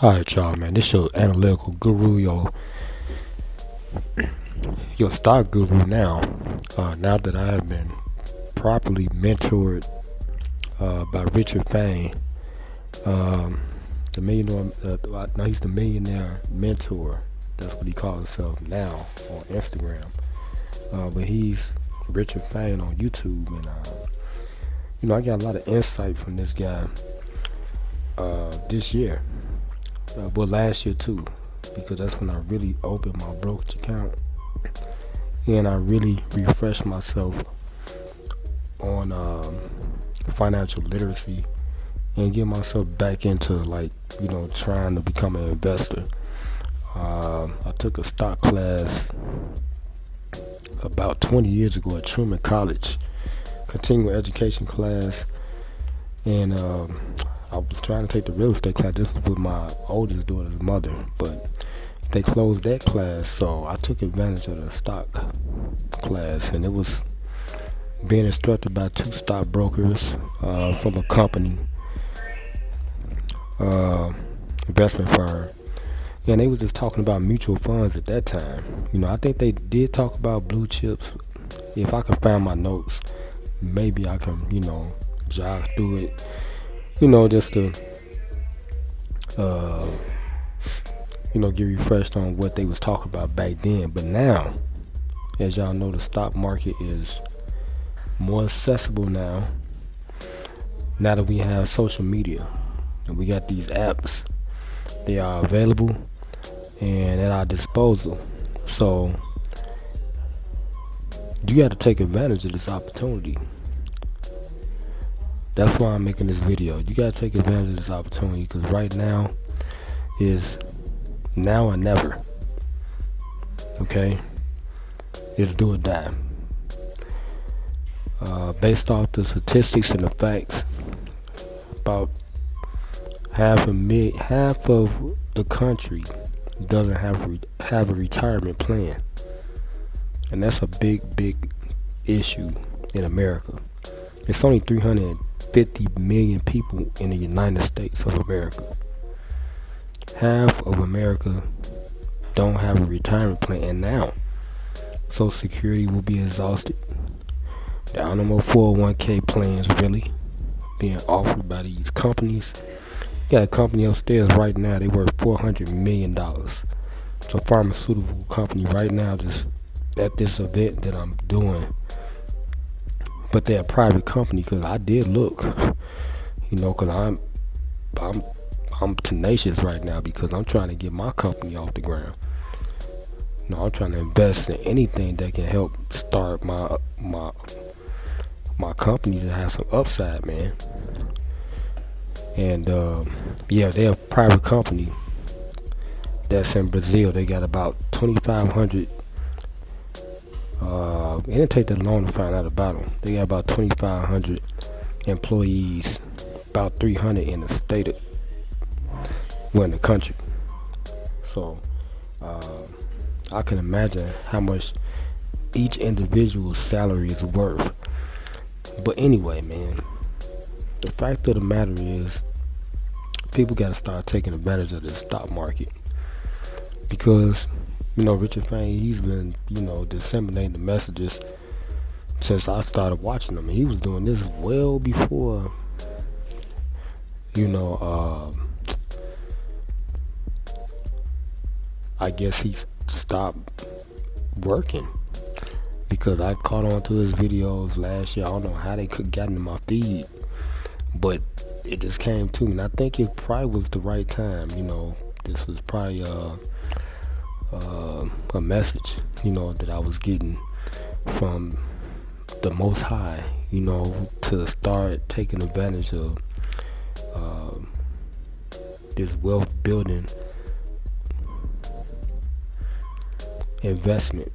Alright, y'all, man. This your analytical guru, your stock guru now. Now that I have been properly mentored by Richard Fain, the millionaire. Now he's the millionaire mentor. That's what he calls himself now on Instagram. But he's Richard Fain on YouTube, and I got a lot of insight from this guy this year. Well, last year too, because that's when I really opened my brokerage account and I really refreshed myself on financial literacy and get myself back into trying to become an investor. I took a stock class about 20 years ago at Truman College, continuing education class, and I was trying to take the real estate class. This was with my oldest daughter's mother, but they closed that class, so I took advantage of the stock class, and it was being instructed by two stockbrokers from a company, investment firm, and they was just talking about mutual funds at that time. I think they did talk about blue chips. If I can find my notes, maybe I can, jog through it, just to, get refreshed on what they was talking about back then. But now, as y'all know, the stock market is more accessible now that we have social media and we got these apps. They are available and at our disposal, so you got to take advantage of this opportunity. That's why I'm making this video. You got to take advantage of this opportunity, because right now is now or never. Okay, it's do or die. Based off the statistics and the facts, about half of the country doesn't have a retirement plan, and that's a big issue in America. It's only 350 million people in the United States of America. Half of America don't have a retirement plan, and now Social Security will be exhausted. There are no more 401k plans really being offered by these companies. You got a company upstairs right now, they worth $400 million. It's a pharmaceutical company right now, just at this event that I'm doing. But they're a private company, because I did look, because I'm tenacious right now, because I'm trying to get my company off the ground. I'm trying to invest in anything that can help start my company to have some upside, man. And they're a private company that's in Brazil. They got about 2,500. It didn't take that long to find out about them. They got about 2,500 employees, about 300 in the state in the country. So I can imagine how much each individual's salary is worth. But anyway, man, the fact of the matter is, people got to start taking advantage of this stock market, because Richard Fain, he's been disseminating the messages since I started watching him. He was doing this well before I guess he stopped working, because I caught on to his videos last year. I don't know how they could get in my feed, but it just came to me, and I think it probably was the right time. This was probably a message that I was getting from the Most High, to start taking advantage of this wealth building investment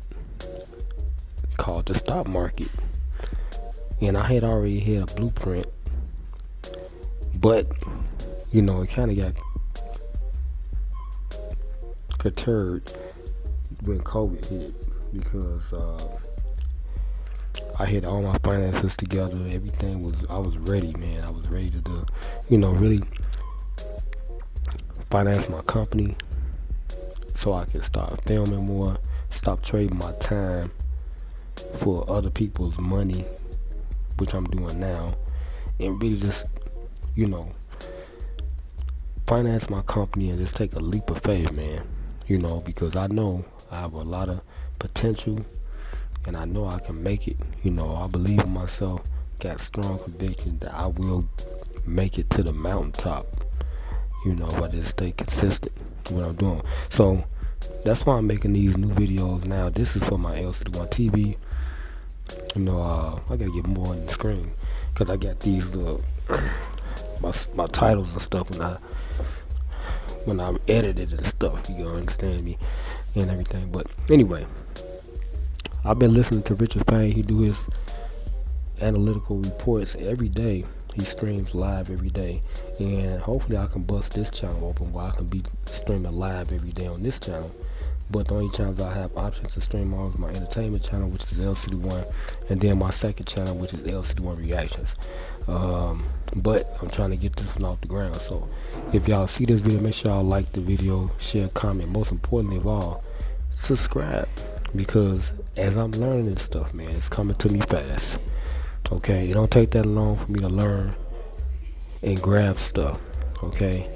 called the stock market. And I had already had a blueprint, but it kind of got perturbed when COVID hit, because I had all my finances together. Everything I was ready, man. I was ready to do, really finance my company so I can start filming more, stop trading my time for other people's money, which I'm doing now, and really just, you know, finance my company and just take a leap of faith, man. Because I know I have a lot of potential and I know I can make it. I believe in myself, got strong conviction that I will make it to the mountaintop, if I just stay consistent with what I'm doing. So that's why I'm making these new videos now. This is for my Lcdaone TV. I gotta get more on the screen because I got these my titles and stuff when I edited and stuff. You gonna understand me and everything. But anyway, I've been listening to Richard Fain. He do his analytical reports every day. He streams live every day, and hopefully I can bust this channel open where I can be streaming live every day on this channel. But the only channels I have options to stream on is my entertainment channel, which is Lcdaone, and then my second channel, which is Lcdaone Reactions. But I'm trying to get this one off the ground. So if y'all see this video, make sure y'all like the video, share, comment. Most importantly of all, subscribe, because as I'm learning this stuff, man, it's coming to me fast. Okay, it don't take that long for me to learn and grab stuff. Okay,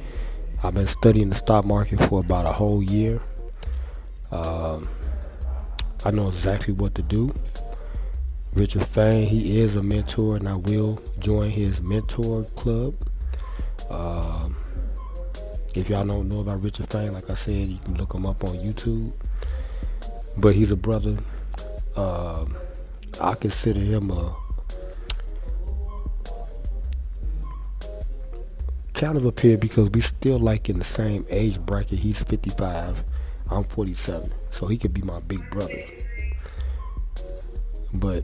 I've been studying the stock market for about a whole year. I know exactly what to do. Richard Fain, he is a mentor, and I will join his mentor club. If y'all don't know about Richard Fain, like I said, you can look him up on YouTube. But he's a brother. I consider him a kind of a peer because we still like in the same age bracket. He's 55, I'm 47, so he could be my big brother. But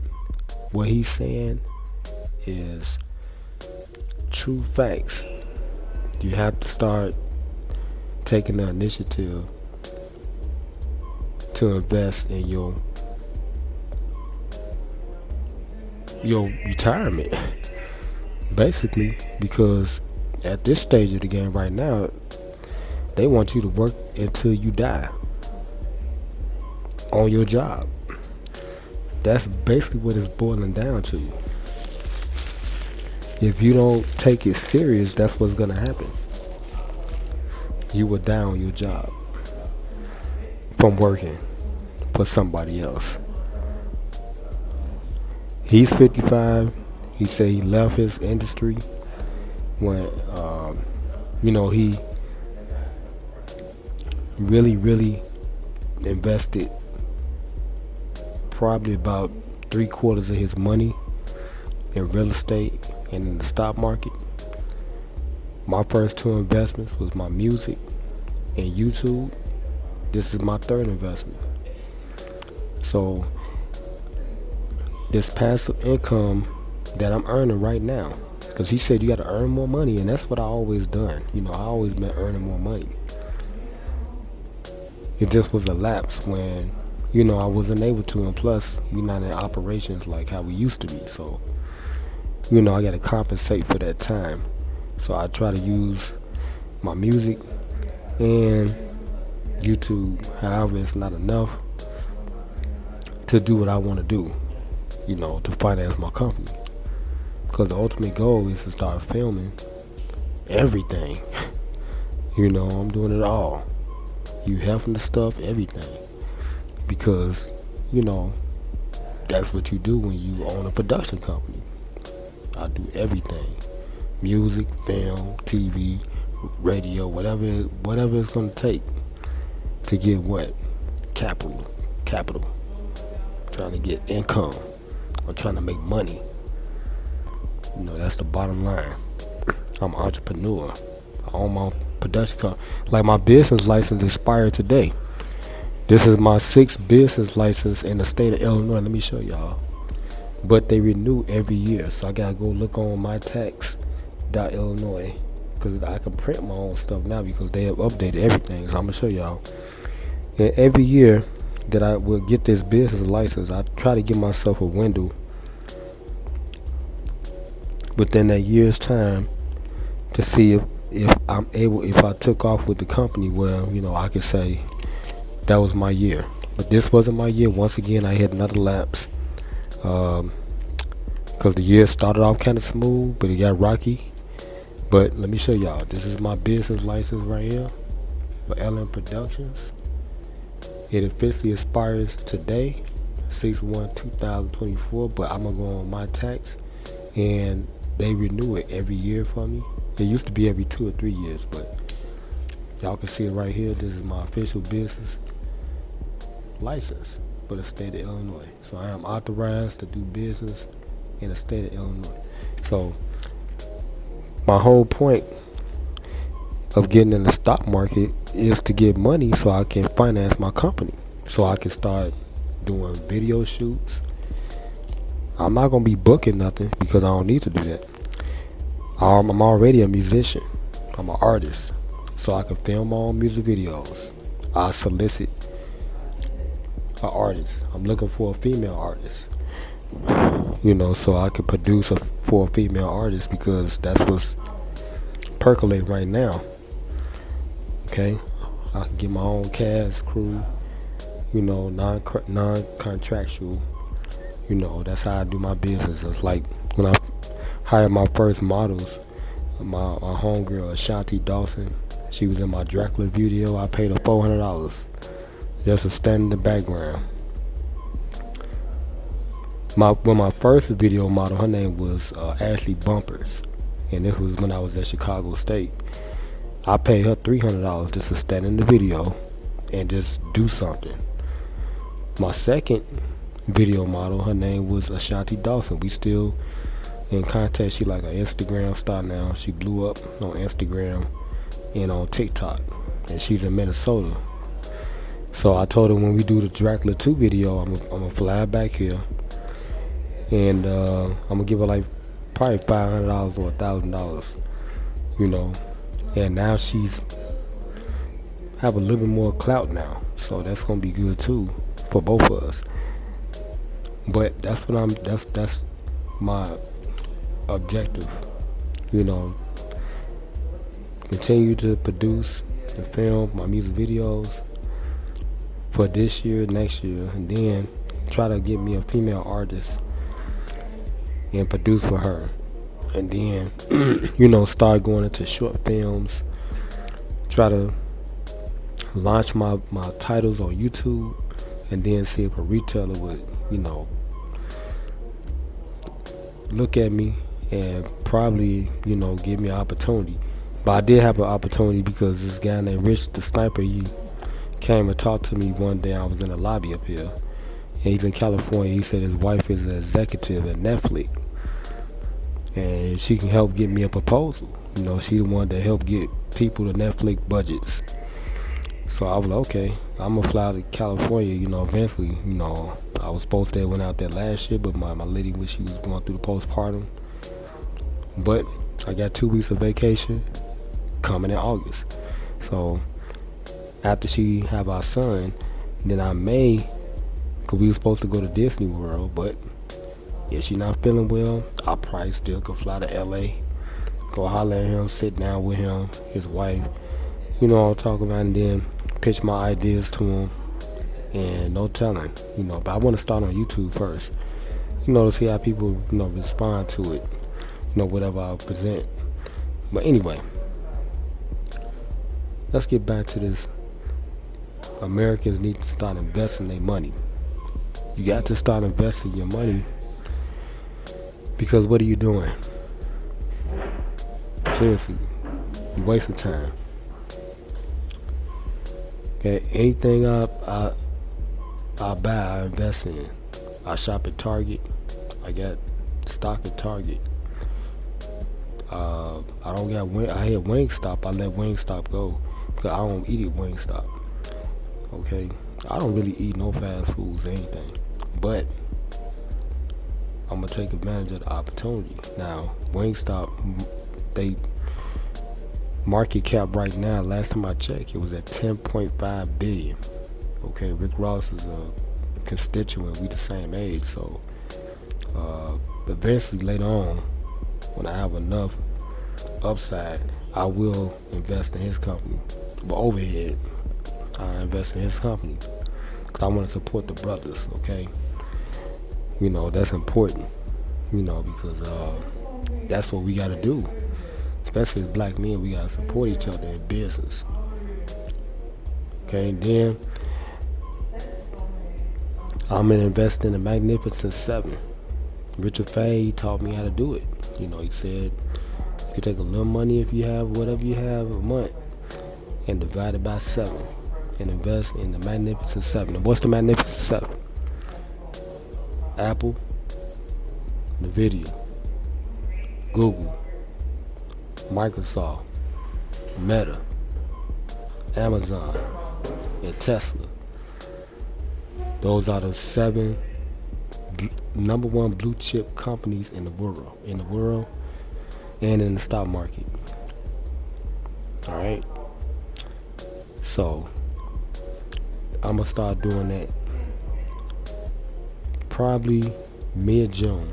what he's saying is true facts. You have to start taking the initiative to invest in your retirement, basically, because at this stage of the game right now, they want you to work until you die on your job. That's basically what it's boiling down to. If you don't take it serious, that's what's gonna happen. You will die on your job from working for somebody else. He's 55. He said he left his industry when he really invested probably about 3/4 of his money in real estate and in the stock market. My first two investments was my music and YouTube. This is my third investment. So this passive income that I'm earning right now, because he said you got to earn more money, and that's what I always done. I always been earning more money. It just was a lapse when I wasn't able to, and plus we're not in operations like how we used to be. So I got to compensate for that time. So I try to use my music and YouTube. However, it's not enough to do what I want to do, to finance my company. Because the ultimate goal is to start filming everything. I'm doing it all. You helping the stuff, everything. Because, that's what you do when you own a production company. I do everything. Music, film, TV, radio, whatever it's going to take to get what? Capital. Trying to get income. I'm trying to make money. That's the bottom line. I'm an entrepreneur. I own my own production company. Like my business license expired today. This is my 6th business license in the state of Illinois. Let me show y'all. But they renew every year, so I gotta go look on mytax.illinois because I can print my own stuff now because they have updated everything. So I'm gonna show y'all. And every year that I will get this business license, I try to give myself a window within that year's time to see if I took off with the company, well, I could say that was my year. But this wasn't my year. Once again, I had another lapse. Because the year started off kind of smooth, but it got rocky. But let me show y'all. This is my business license right here for LM Productions. It officially expires today, 6/1/2024. But I'm gonna go on my tax, and they renew it every year for me. It used to be every 2 or 3 years, but y'all can see it right here. This is my official business license for the state of Illinois. So I am authorized to do business in the state of Illinois. So my whole point of getting in the stock market is to get money so I can finance my company, so I can start doing video shoots. I'm not gonna be booking nothing because I don't need to do that. I'm already a musician. I'm an artist, so I can film my own music videos. I solicit an artist. I'm looking for a female artist, so I can produce for a female artist, because that's what's percolating right now. Okay, I can get my own cast, crew, non-contractual. That's how I do my business. It's like when I hired my first models, my homegirl Ashanti Dawson. She was in my Dracula video. I paid her $400 just to stand in the background. My first video model, her name was Ashley Bumpers, and this was when I was at Chicago State. I paid her $300 just to stand in the video and just do something. My second video model, her name was Ashanti Dawson. We still in contact. She like an Instagram star now. She blew up on Instagram and on TikTok, and she's in Minnesota. So I told her when we do the Dracula 2 video, I'm gonna fly back here, and I'm gonna give her like probably $500 or $1,000, and now she's have a little bit more clout now, so that's gonna be good too for both of us. But that's my objective, continue to produce and film my music videos for this year, next year, and then try to get me a female artist and produce for her, and then start going into short films, try to launch my titles on YouTube, and then see if a retailer would look at me and probably give me an opportunity. But I did have an opportunity because this guy named Rich the Sniper, he came and talked to me one day. I was in the lobby up here, and he's in California. He said his wife is an executive at Netflix, and she can help get me a proposal. She the one that helped get people to Netflix budgets. So I was like, okay, I'm gonna fly to California, eventually. I was supposed to have went out there last year, but my lady, when she was going through the postpartum. But I got 2 weeks of vacation coming in August. So after she have our son, then I may, cause we were supposed to go to Disney World, but if she not feeling well, I probably still could fly to LA, go holler at him, sit down with him, his wife, I'll talk about, and then pitch my ideas to him, and no telling, but I want to start on YouTube first, to see how people, respond to it, whatever I present. But anyway, let's get back to this. Americans need to start investing their money. You got to start investing your money, because what are you doing? Seriously, you're wasting time. Okay, anything I buy, I invest in. I shop at Target. I got stock at Target. I don't got I had Wingstop. I let Wingstop go because I don't eat at Wingstop. Okay, I don't really eat no fast foods or anything, but I'm gonna take advantage of the opportunity. Now, Wingstop, they market cap right now, last time I checked, it was at 10.5 billion. Okay, Rick Ross is a constituent. We the same age, so eventually later on, when I have enough upside, I will invest in his company. But overhead, I invest in his company because I want to support the brothers. Okay, that's important. Because that's what we gotta do. Especially as black men, we gotta support each other in business. Okay, then I'm gonna invest in the Magnificent Seven. Richard Fay taught me how to do it. He said you take a little money if you have whatever you have a month and divide it by 7 and invest in the Magnificent Seven. And what's the Magnificent Seven? Apple, Nvidia, Google, Microsoft, Meta, Amazon, and Tesla. Those are the 7 number one blue chip companies in the world, and in the stock market. All right. So I'm gonna start doing that probably mid-June.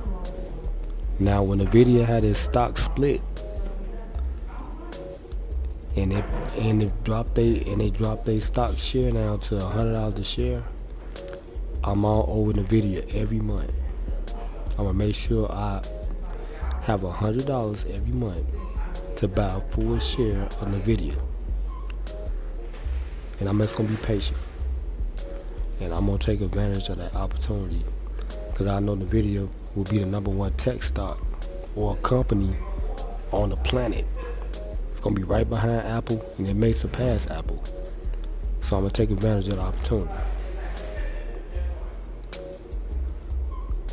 Now, when Nvidia had its stock split, and they dropped their stock share now to $100 a share, I'm all over Nvidia every month. I'm gonna make sure I have $100 every month to buy a full share of Nvidia, and I'm just gonna be patient, and I'm gonna take advantage of that opportunity because I know Nvidia will be the number one tech stock or company on the planet. It's gonna be right behind Apple, and it may surpass Apple. So I'm gonna take advantage of the opportunity.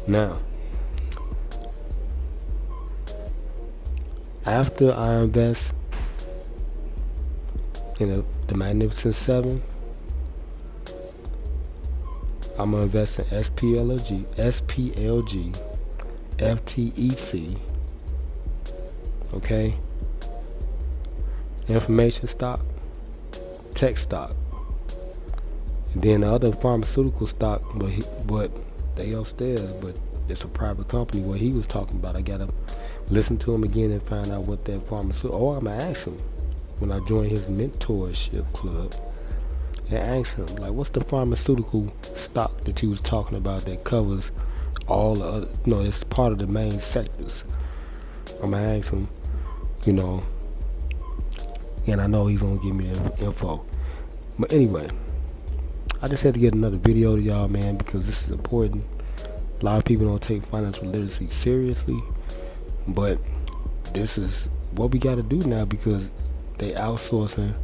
Now, after I invest in the Magnificent Seven, I'm gonna invest in SPLG, FTEC, okay, information stock, tech stock, and then the other pharmaceutical stock, but they upstairs, but it's a private company. What he was talking about, I gotta listen to him again and find out what that pharmaceutical. Or I'm gonna ask him when I join his mentorship club, and ask him like, what's the pharmaceutical stock that he was talking about that covers all the other? It's part of the main sectors. I'm gonna ask him, and I know he's gonna give me the info. But anyway, I just had to get another video to y'all, man, because this is important. A lot of people don't take financial literacy seriously, but this is what we got to do now because they outsourcing.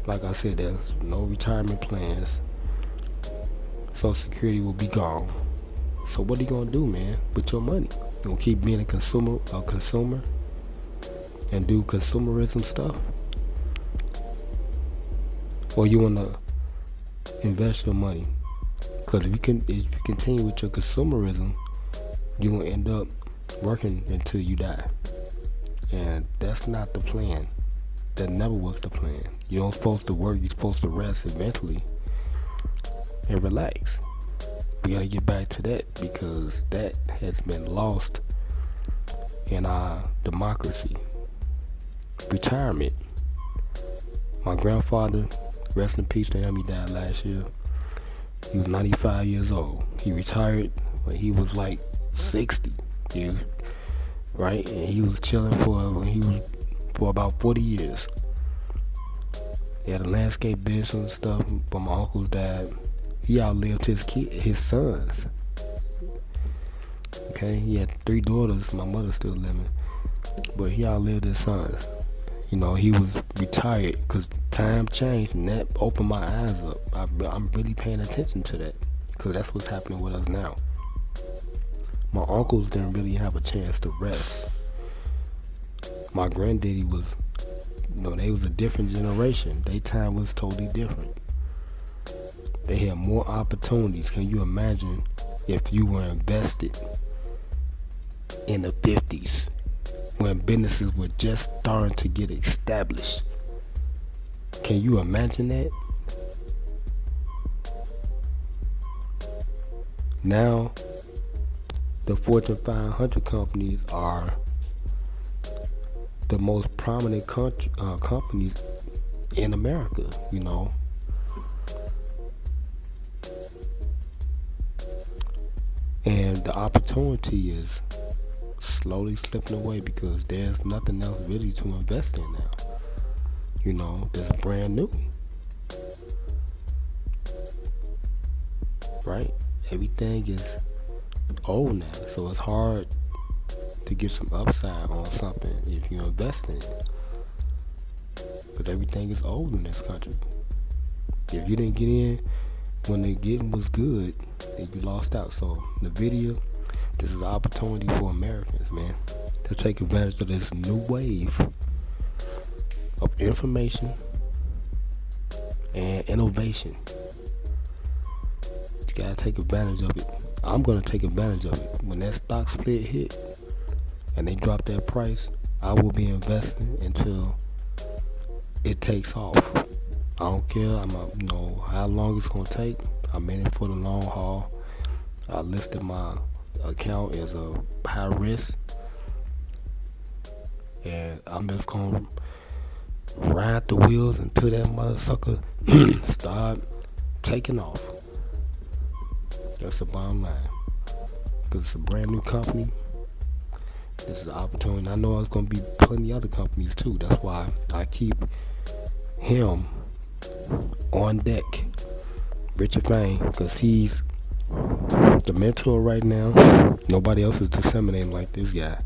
Like I said, there's no retirement plans. Social Security will be gone. So what are you gonna do, man, with your money? You gonna keep being a consumer, and do consumerism stuff, or you wanna invest your money? Because if you continue with your consumerism, you're going to end up working until you die. And that's not the plan. That never was the plan. You don't supposed to work, you're supposed to rest eventually and relax. We got to get back to that because that has been lost in our democracy. Retirement. My grandfather, rest in peace to him, he died last year. He was 95 years old. He retired when he was like 60, right? And he was chilling for about 40 years. He had a landscape business and stuff, but my uncles died. He outlived his sons. Okay, he had 3 daughters. My mother's still living, but he outlived his sons. He was retired because time changed, and that opened my eyes up. I'm really paying attention to that because that's what's happening with us now. My uncles didn't really have a chance to rest. My granddaddy was, they was a different generation. Their time was totally different. They had more opportunities. Can you imagine if you were invested in the 50s? When businesses were just starting to get established. Can you imagine that? Now, the Fortune 500 companies are the most prominent companies in America, and the opportunity is slowly slipping away because there's nothing else really to invest in now. It's brand new, right? Everything is old now, so it's hard to get some upside on something if you invest in it, because everything is old in this country. If you didn't get in when the getting was good, then you lost out. So Nvidia, this is an opportunity for Americans, man, to take advantage of this new wave of information and innovation. You gotta take advantage of it. I'm gonna take advantage of it. When that stock split hit and they drop that price, I will be investing until it takes off. I don't care. How long it's gonna take. I'm in it for the long haul. I listed my account as a high risk, and I'm just gonna ride the wheels until that motherfucker start taking off. That's the bottom line. Because it's a brand new company. This is an opportunity. I know there's gonna be plenty other companies too. That's why I keep him on deck, Richard Fang, because he's the mentor right now. Nobody else is disseminating like this guy,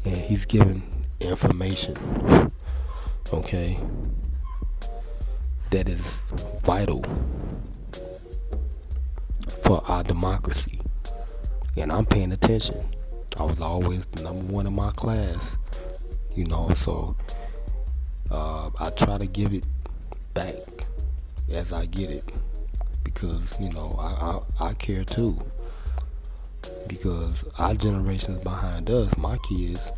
and he's giving information, okay, that is vital for our democracy, and I'm paying attention. I was always the number one in my class, so I try to give it back as I get it, because I care too, because our generation is behind us. My kids,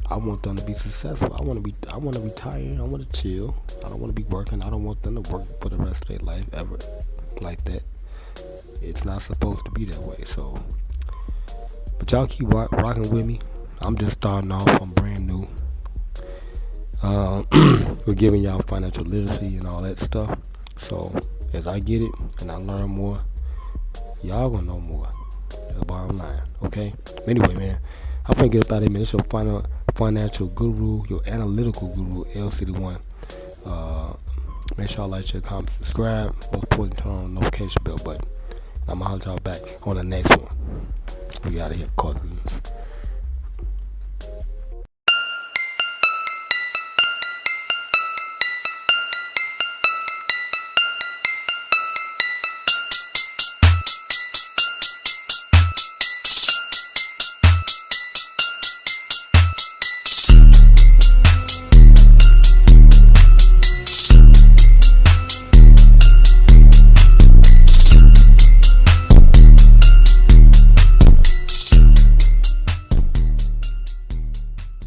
I want them to be successful. I want to retire. I want to chill. I don't want to be working. I don't want them to work for the rest of their life ever like that. It's not supposed to be that way. So, but y'all keep rocking with me. I'm just starting off. I'm brand new. We're giving y'all financial literacy and all that stuff. So as I get it and I learn more, y'all gonna know more. That's the bottom line. Okay. Anyway, man, I'm gonna get up out of here, man. It's your financial guru, your analytical guru, Lcdaone. Make sure y'all like, share, comment, subscribe. Most important, turn on the notification bell button. I'm gonna holler y'all back on the next one. We out of here, cousins.